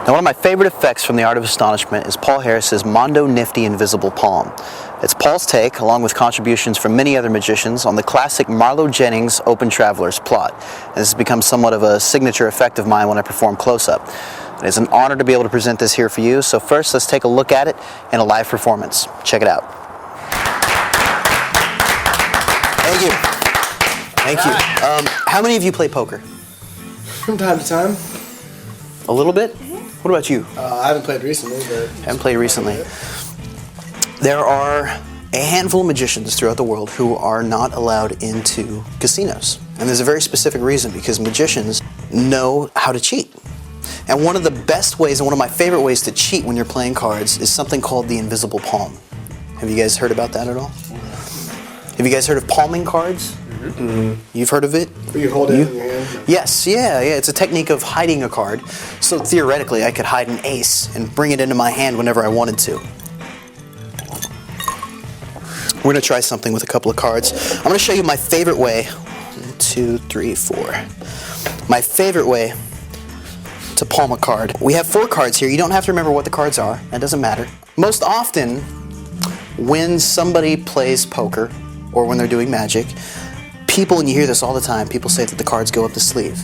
Now, one of my favorite effects from The Art of Astonishment is Paul Harris's Mondo Nifty Invisible Palm. It's Paul's take, along with contributions from many other magicians, on the classic Marlo Jennings Open Traveler's plot. And this has become somewhat of a signature effect of mine when I perform close-up. It is an honor to be able to present this here for you, so first let's take a look at it in a live performance. Check it out. Thank you. Thank you. How many of you play poker? From time to time. A little bit? What about you? I haven't played recently, but... Haven't played recently. There are a handful of magicians throughout the world who are not allowed into casinos. And there's a very specific reason, because magicians know how to cheat. And one of the best ways, and one of my favorite ways to cheat when you're playing cards, is something called the invisible palm. Have you guys heard about that at all? Have you guys heard of palming cards? Mm-hmm. You've heard of it? You hold it in your hand? Yes, yeah. It's a technique of hiding a card. So theoretically, I could hide an ace and bring it into my hand whenever I wanted to. We're going to try something with a couple of cards. I'm going to show you my favorite way. 1, 2, 3, 4. My favorite way to palm a card. We have 4 cards here. You don't have to remember what the cards are. That doesn't matter. Most often, when somebody plays poker or when they're doing magic, people, and you hear this all the time, people say that the cards go up the sleeve.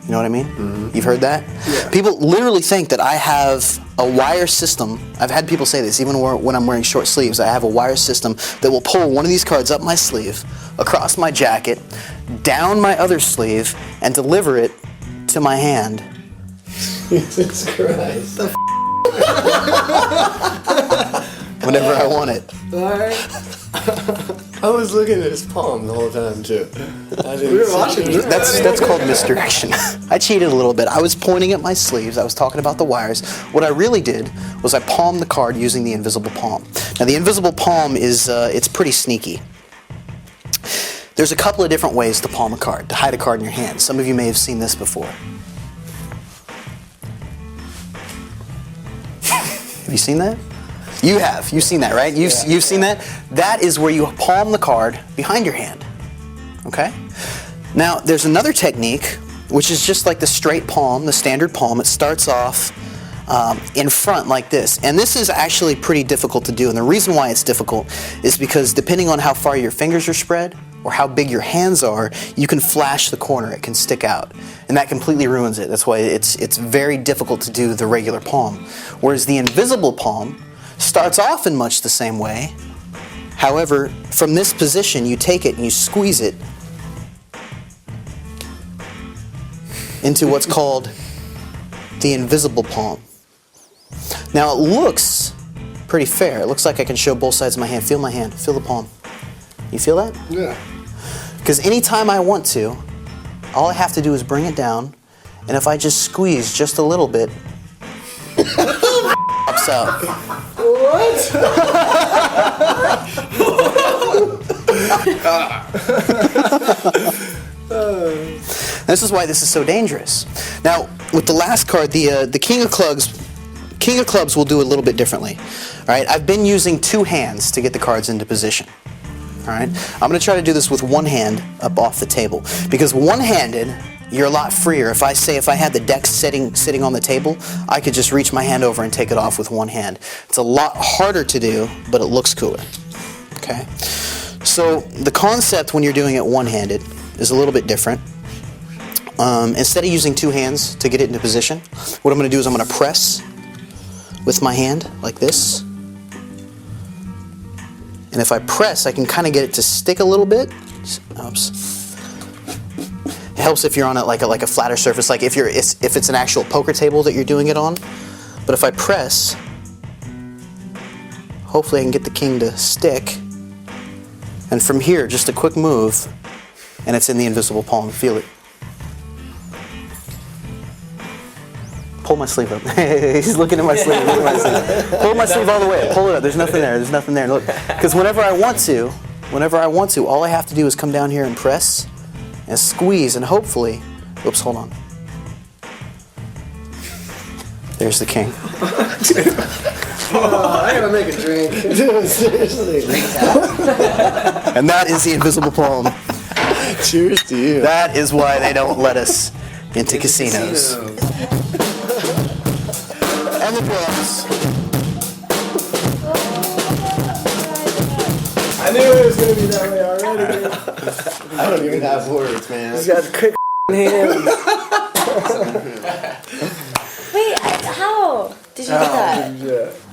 You know what I mean? Mm-hmm. You've heard that? Yeah. People literally think that I have a wire system. I've had people say this, even when I'm wearing short sleeves. I have a wire system that will pull one of these cards up my sleeve, across my jacket, down my other sleeve, and deliver it to my hand. Jesus Christ. Whenever I want it. Alright. I was looking at his palm the whole time too. We were watching. That's called misdirection. I cheated a little bit. I was pointing at my sleeves. I was talking about the wires. What I really did was I palmed the card using the invisible palm. Now the invisible palm is it's pretty sneaky. There's a couple of different ways to palm a card, to hide a card in your hand. Some of you may have seen this before. Have you seen that? You have. You've seen that, right? You've seen that? That is where you palm the card behind your hand. Okay? Now, there's another technique, which is just like the straight palm, the standard palm. It starts off in front like this. And this is actually pretty difficult to do. And the reason why it's difficult is because depending on how far your fingers are spread or how big your hands are, you can flash the corner. It can stick out. And that completely ruins it. That's why it's very difficult to do the regular palm. Whereas the invisible palm starts off in much the same way. However, from this position, you take it and you squeeze it into what's called the invisible palm. Now, it looks pretty fair. It looks like I can show both sides of my hand. Feel my hand. Feel the palm. You feel that? Yeah. Because anytime I want to, all I have to do is bring it down, and if I just squeeze just a little bit, pops out. What? This is why this is so dangerous. Now, with the last card, the King of Clubs will do it a little bit differently. All right, I've been using 2 hands to get the cards into position. All right, I'm going to try to do this with one hand up off the table, because one-handed, you're a lot freer. If I had the deck sitting on the table, I could just reach my hand over and take it off with one hand. It's a lot harder to do, but it looks cooler. Okay? So the concept when you're doing it one-handed is a little bit different. Instead of using 2 hands to get it into position, what I'm going to do is I'm going to press with my hand like this. And if I press, I can kind of get it to stick a little bit. Oops. It helps if you're on like a flatter surface, like if it's an actual poker table that you're doing it on. But if I press, hopefully I can get the king to stick. And from here, just a quick move, and it's in the invisible palm. Feel it. Pull my sleeve up. He's looking at my sleeve. Look at my sleeve. Pull my sleeve all the way up. Pull it up. There's nothing there. There's nothing there. Look, because whenever I want to, all I have to do is come down here and press and squeeze, and hopefully, oops, hold on. There's the king. I gotta make a drink. Seriously. And that is the invisible palm. Cheers to you. That is why they don't let us into casinos. And the drums. I knew it was gonna be that way already. I don't even have words, man. He's got quick hands. Wait, how did you do that? Yeah.